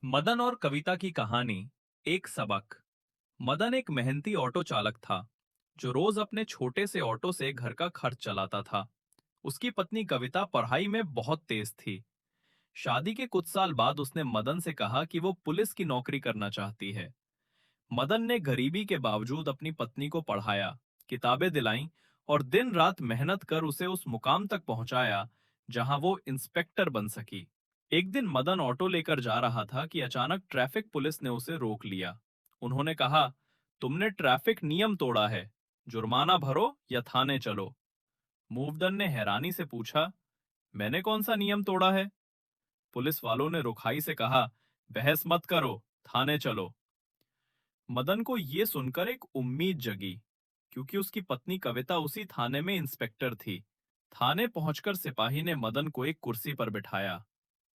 मदन और कविता की कहानी। एक सबक। मदन एक मेहनती ऑटो चालक था जो रोज अपने छोटे से ऑटो से घर का खर्च चलाता था। उसकी पत्नी कविता पढ़ाई में बहुत तेज थी। शादी के कुछ साल बाद उसने मदन से कहा कि वो पुलिस की नौकरी करना चाहती है। मदन ने गरीबी के बावजूद अपनी पत्नी को पढ़ाया, किताबें दिलाईं और दिन रात मेहनत कर उसे उस मुकाम तक पहुंचाया जहां वो इंस्पेक्टर बन सकी। एक दिन मदन ऑटो लेकर जा रहा था कि अचानक ट्रैफिक पुलिस ने उसे रोक लिया। उन्होंने कहा, तुमने ट्रैफिक नियम तोड़ा है, जुर्माना भरो या थाने चलो। मूवदन ने हैरानी से पूछा, मैंने कौन सा नियम तोड़ा है? पुलिस वालों ने रुखाई से कहा, बहस मत करो, थाने चलो। मदन को ये सुनकर एक उम्मीद जगी, क्योंकि उसकी पत्नी कविता उसी थाने में इंस्पेक्टर थी। थाने पहुंचकर सिपाही ने मदन को एक कुर्सी पर बिठाया।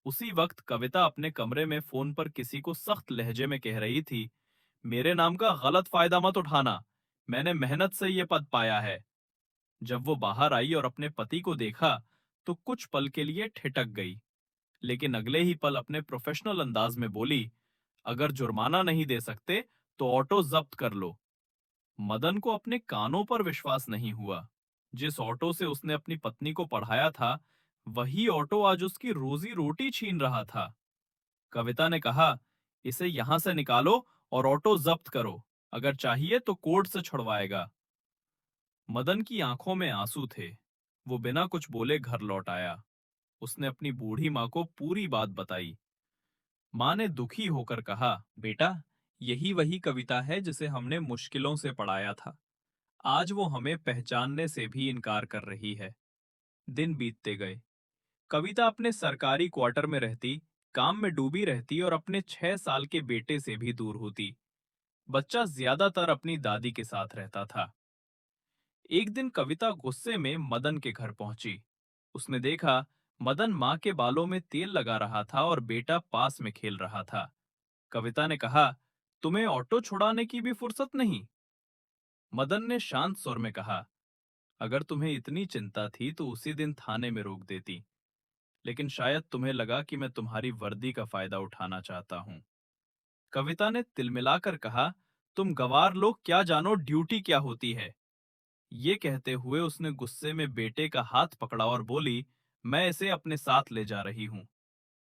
उसी वक्त कविता अपने कमरे में फोन पर किसी को सख्त लहजे में कह रही थी, मेरे नाम का गलत फायदा मत उठाना, मैंने मेहनत से ये पद पाया है। जब वो बाहर आई और अपने पति को देखा तो कुछ पल के लिए ठिठक गई, लेकिन अगले ही पल अपने प्रोफेशनल अंदाज में बोली, अगर जुर्माना नहीं दे सकते तो ऑटो जब्त कर लो। मदन को अपने कानों पर विश्वास नहीं हुआ। जिस ऑटो से उसने अपनी पत्नी को पढ़ाया था, वही ऑटो आज उसकी रोजी रोटी छीन रहा था। कविता ने कहा, इसे यहां से निकालो और ऑटो जब्त करो, अगर चाहिए तो कोर्ट से छुड़वाएगा। मदन की आंखों में आंसू थे। वो बिना कुछ बोले घर लौट आया। उसने अपनी बूढ़ी माँ को पूरी बात बताई। माँ ने दुखी होकर कहा, बेटा, यही वही कविता है जिसे हमने मुश्किलों से पढ़ाया था। आज वो हमें पहचानने से भी इनकार कर रही है। दिन बीतते गए। कविता अपने सरकारी क्वार्टर में रहती, काम में डूबी रहती और अपने 6 साल के बेटे से भी दूर होती। बच्चा ज्यादातर अपनी दादी के साथ रहता था। एक दिन कविता गुस्से में मदन के घर पहुंची। उसने देखा, मदन माँ के बालों में तेल लगा रहा था और बेटा पास में खेल रहा था। कविता ने कहा, तुम्हें ऑटो छुड़ाने की भी फुर्सत नहीं? मदन ने शांत स्वर में कहा, अगर तुम्हें इतनी चिंता थी तो उसी दिन थाने में रोक देती, लेकिन शायद तुम्हें लगा कि मैं तुम्हारी वर्दी का फायदा उठाना चाहता हूं। कविता ने तिलमिलाकर कहा, तुम गवार लोग क्या जानो ड्यूटी क्या होती है। ये कहते हुए उसने गुस्से में बेटे का हाथ पकड़ा और बोली, मैं इसे अपने साथ ले जा रही हूं।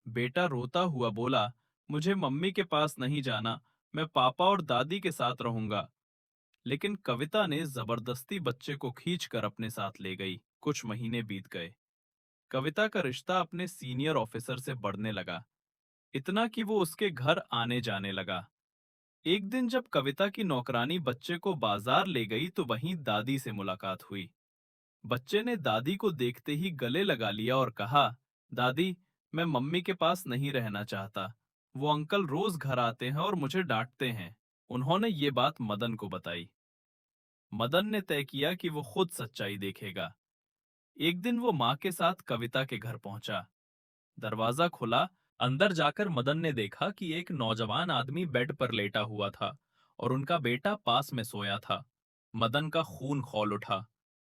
बेटा रोता हुआ बोला, मुझे मम्मी के पास नहीं जाना, मैं पापा और दादी के साथ रहूंगा। लेकिन कविता ने जबरदस्ती बच्चे को खींचकर अपने साथ ले गई। कुछ महीने बीत गए। कविता का रिश्ता अपने सीनियर ऑफिसर से बढ़ने लगा, इतना कि वो उसके घर आने जाने लगा। एक दिन जब कविता की नौकरानी बच्चे को बाजार ले गई तो वहीं दादी से मुलाकात हुई। बच्चे ने दादी को देखते ही गले लगा लिया और कहा, दादी, मैं मम्मी के पास नहीं रहना चाहता। वो अंकल रोज घर आते हैं और मुझे डांटते हैं। उन्होंने ये बात मदन को बताई। मदन ने तय किया कि वो खुद सच्चाई देखेगा। एक दिन वो माँ के साथ कविता के घर पहुंचा। दरवाजा खुला। अंदर जाकर मदन ने देखा कि एक नौजवान आदमी बेड पर लेटा हुआ था और उनका बेटा पास में सोया था। मदन का खून खौल उठा।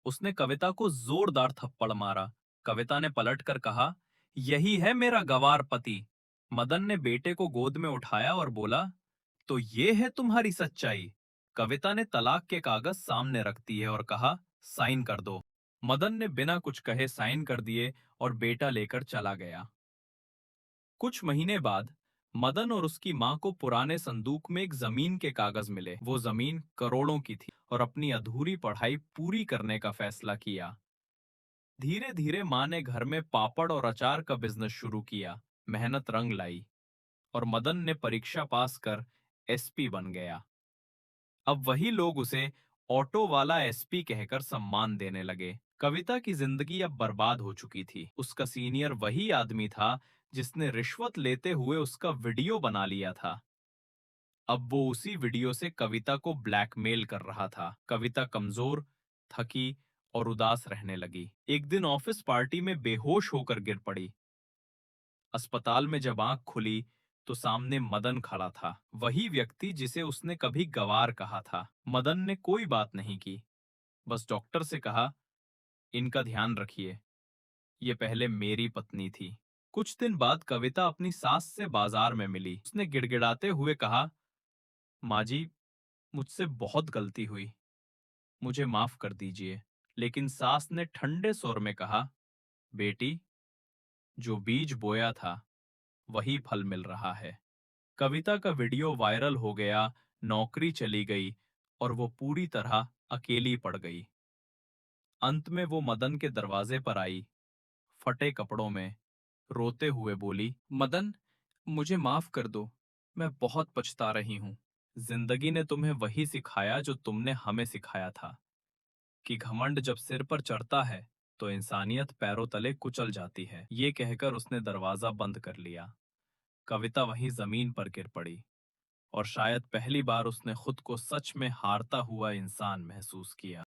उसने कविता को जोरदार थप्पड़ मारा। कविता ने पलटकर कहा, यही है मेरा गवार पति। मदन ने बेटे को गोद में उठाया और बोला, तो ये है तुम्हारी सच्चाई। कविता ने तलाक के कागज सामने रख दिए और कहा, साइन कर दो। मदन ने बिना कुछ कहे साइन कर दिए और बेटा लेकर चला गया। कुछ महीने बाद मदन और उसकी मां को पुराने संदूक में एक जमीन के कागज मिले। वो जमीन करोड़ों की थी और अपनी अधूरी पढ़ाई पूरी करने का फैसला किया। धीरे धीरे मां ने घर में पापड़ और अचार का बिजनेस शुरू किया। मेहनत रंग लाई और मदन ने परीक्षा पास कर एसपी बन गया। अब वही लोग उसे ऑटो वाला एसपी कहकर सम्मान देने लगे। कविता की जिंदगी अब बर्बाद हो चुकी थी। उसका सीनियर वही आदमी था जिसने रिश्वत लेते हुए उसका वीडियो बना लिया था। अब वो उसी वीडियो से कविता को ब्लैकमेल कर रहा था। कविता कमजोर, थकी और उदास रहने लगी। एक दिन ऑफिस पार्टी में बेहोश होकर गिर पड़ी। अस्पताल में जब आंख खुली तो सामने मदन खड़ा था, वही व्यक्ति जिसे उसने कभी गवार कहा था। मदन ने कोई बात नहीं की, बस डॉक्टर से कहा, इनका ध्यान रखिए, ये पहले मेरी पत्नी थी। कुछ दिन बाद कविता अपनी सास से बाजार में मिली। उसने गिड़गिड़ाते हुए कहा, माँ जी, मुझसे बहुत गलती हुई, मुझे माफ कर दीजिए। लेकिन सास ने ठंडे स्वर में कहा, बेटी, जो बीज बोया था वही फल मिल रहा है। कविता का वीडियो वायरल हो गया, नौकरी चली गई और वो पूरी तरह अकेली पड़ गई। अंत में वो मदन के दरवाजे पर आई, फटे कपड़ों में, रोते हुए बोली, मदन, मुझे माफ कर दो, मैं बहुत पछता रही हूँ। जिंदगी ने तुम्हें वही सिखाया जो तुमने हमें सिखाया था, कि घमंड जब सिर पर चढ़ता है तो इंसानियत पैरों तले कुचल जाती है। ये कहकर उसने दरवाजा बंद कर लिया। कविता वहीं जमीन पर गिर पड़ी और शायद पहली बार उसने खुद को सच में हारता हुआ इंसान महसूस किया।